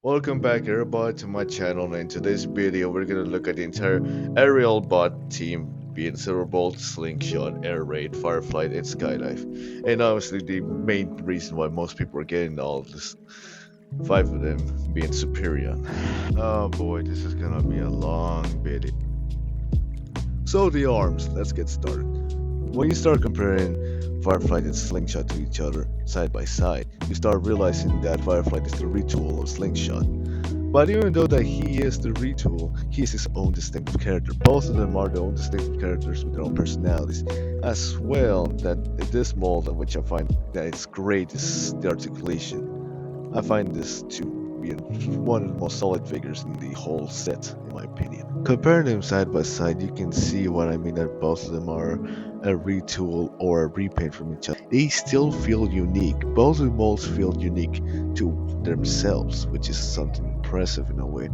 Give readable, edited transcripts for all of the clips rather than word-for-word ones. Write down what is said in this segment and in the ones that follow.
Welcome back everybody to my channel, and in today's video we're gonna look at the entire aerial bot team being Silverbolt, Slingshot, Air Raid, Fireflight, and Skydive. And obviously the main reason why most people are getting all this five of them being Superion. Oh boy, this is gonna be a long video. So the arms, let's get started. When you start comparing Fireflight and Slingshot to each other side by side, you start realizing that Fireflight is the retool of Slingshot. But even though that he is the retool, he is his own distinctive character. Both of them are their own distinctive characters with their own personalities. As well, that in this mold, which I find that is great, is the articulation. I find this to be one of the most solid figures in the whole set, in my opinion. Comparing them side by side, you can see what I mean, that both of them are a retool or a repaint from each other. They still feel unique. Both of the molds feel unique to themselves, which is something impressive in a way.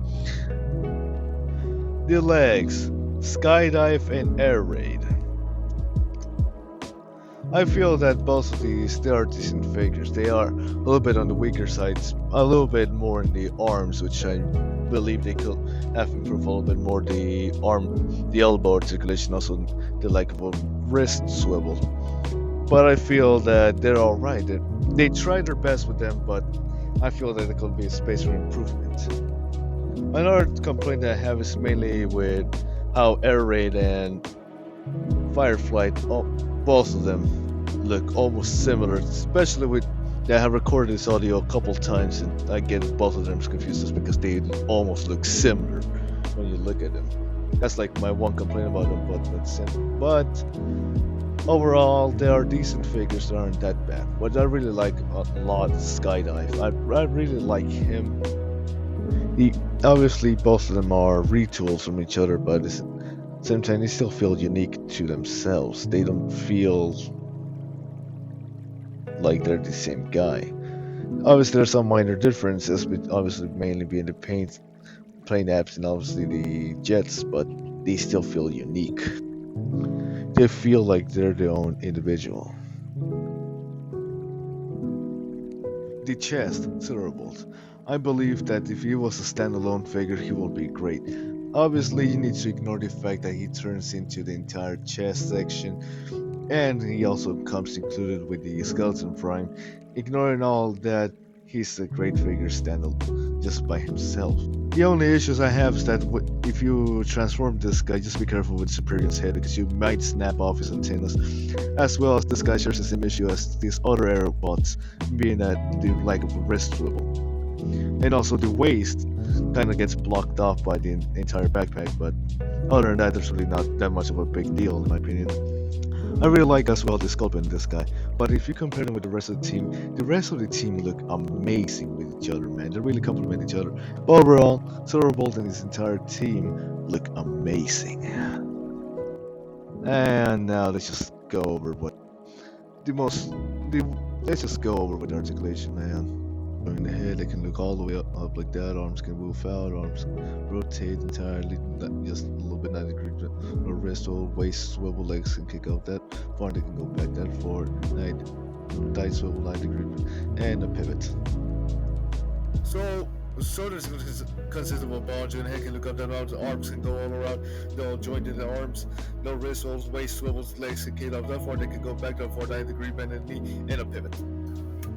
The legs, Skydive and Air Raid. I feel that both of these, they are decent figures. They are a little bit on the weaker side, a little bit more in the arms, which I believe they could have improved a little bit more. The elbow articulation, also the like of a wrist swivel. But I feel that they're alright. They try their best with them, but I feel that there could be a space for improvement. Another complaint that I have is mainly with how Air Raid and Fireflight, both of them look almost similar, especially with I have recorded this audio a couple times and I get both of them confused just because they almost look similar when you look at them. That's like my one complaint about them, but overall they are decent figures that aren't that bad. What I really like a lot is Skydive. I really like him. Obviously both of them are retools from each other, but at the same time they still feel unique to themselves. They don't feel like they're the same guy. Obviously there's some minor differences, but obviously mainly being the plane apps and obviously the jets, but they still feel unique. They feel like they're their own individual. The chest, Silverbolt. I believe that if he was a standalone figure, he will be great. Obviously, you need to ignore the fact that he turns into the entire chest section, and he also comes included with the skeleton prime. Ignoring all that, he's a great figure standalone just by himself. The only issues I have is that if you transform this guy, just be careful with Superion's head because you might snap off his antennas. As well as this guy shares the same issue as these other aerialbots, being that the like of a wrist swivel. And also the waist kind of gets blocked off by the entire backpack, but other than that, there's really not that much of a big deal in my opinion. I really like as well the sculpt in this guy, but if you compare them with the rest of the team look amazing with each other, man. They really complement each other. But overall, Silverbolt and his entire team look amazing. And now let's just go over what let's just go over with articulation, man. In the head, they can look all the way up like that. Arms can move out, arms rotate entirely, just a little bit 90 degrees. No wrist or waist swivel, legs can kick out that far, they can go back that far. Tight swivel 90 degrees, and a pivot. So shoulders consist of a ball joint, head can look up that arms can go all around, they're all jointed in the arms, no wrist swivels, waist swivels, legs can kick out that far, they can go back that far, 90 degree bend in the knee, and a pivot.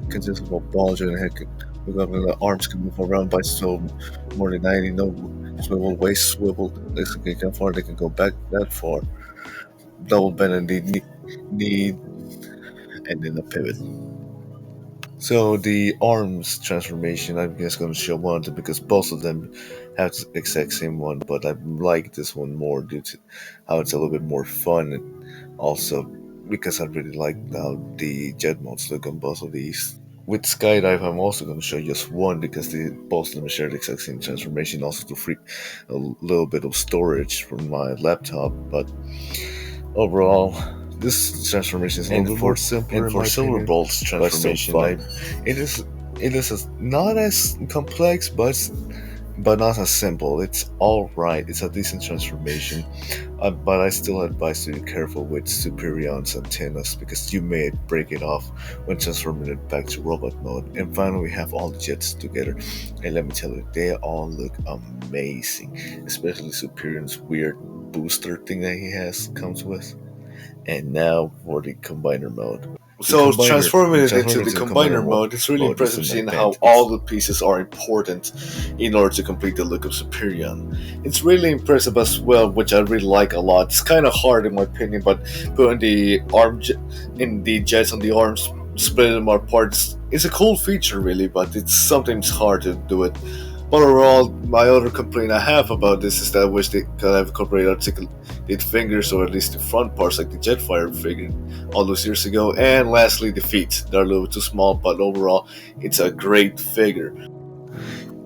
Consists of a ball joint, head can look up and the arms can move around by so more than 90, no swivel, waist swivel, legs can kick out far, they can go back that far, double bend in the knee, and then a pivot. So the arms transformation, I'm just going to show one because both of them have the exact same one, but I like this one more due to how it's a little bit more fun, and also because I really like how the jet modes look on both of these. With Skydive, I'm also going to show just one because both of them share the exact same transformation, also to free a little bit of storage from my laptop, but overall, this transformation is a little more simpler. And for Silverbolt's transformation, it is not as complex, but not as simple. It's all right. It's a decent transformation. But I still advise to be careful with Superion's antennas because you may break it off when transforming it back to robot mode. And finally, we have all the jets together, and let me tell you, they all look amazing, especially Superion's weird booster thing that he has comes with. And now for the combiner mode. So transforming it into Transforming the to the combiner combiner mode, it's really mode is impressive an seeing how advantage. all the pieces are important in order to complete the look of Superion. It's really impressive as well, which I really like a lot. It's kind of hard in my opinion, but putting the in the jets on the arms, splitting them apart, it's a cool feature really, but it's sometimes hard to do it. But overall, my other complaint I have about this is that I wish they could have incorporated articulated fingers, or at least the front parts like the Jetfire figure all those years ago. And lastly, the feet. They're a little too small, but overall, it's a great figure.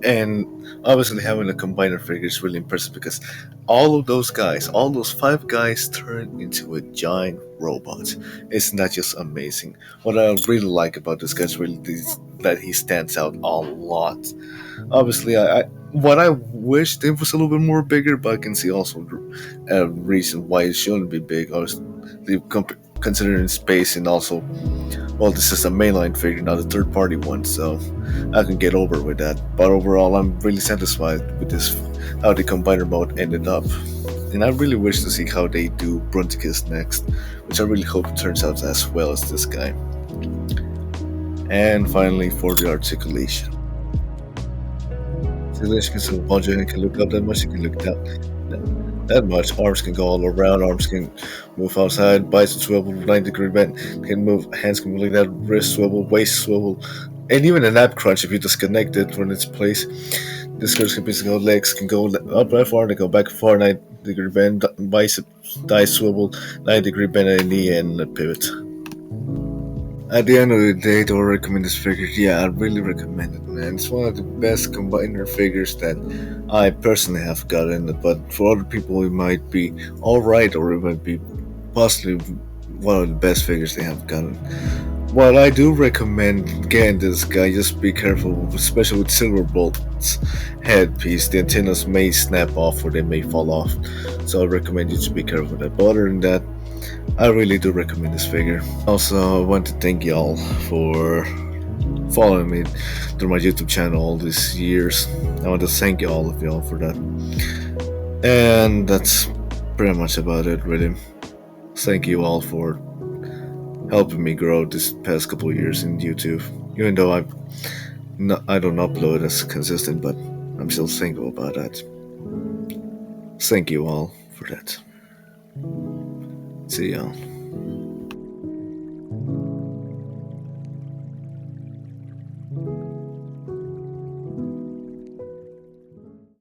And obviously, having a combiner figure is really impressive because all of those guys, all those five guys, turn into a giant robot. Isn't that just amazing? What I really like about this guy is really that he stands out a lot. Obviously, I what I wish it was a little bit more bigger, but I can see also a reason why it shouldn't be big. Obviously, considering space, and also, well, this is a mainline figure, not a third party one, so I can get over with that. But overall, I'm really satisfied with this, how the combiner mode ended up. And I really wish to see how they do Brunticus next, which I really hope turns out as well as this guy. And finally, for the articulation. Articulation is a budget, you can look up that much, you can look down that much. Arms can go all around, arms can move outside, bicep swivel, 90-degree bend, can move, hands can move like that, wrist swivel, waist swivel, and even an ab crunch if you disconnect it from its place. The skirts can basically go, legs can go up right far, they go back far, 90-degree bend, bicep, thigh swivel, 90-degree bend at the knee, and a pivot. At the end of the day, do I recommend this figure? Yeah, I really recommend it, man. It's one of the best combiner figures that I personally have gotten, but for other people, it might be alright, or it might be possibly one of the best figures they have gotten. Well, I do recommend getting this guy. Just be careful, especially with Silverbolt's headpiece. The antennas may snap off or they may fall off, so I recommend you to be careful with that. But other than that, I really do recommend this figure. Also, I want to thank y'all for following me through my YouTube channel all these years. I want to thank all of y'all for that. And that's pretty much about it, really. Thank you all for helping me grow this past couple of years in YouTube. Even though I don't upload as consistent, but I'm still thankful about that. Thank you all for that. See y'all.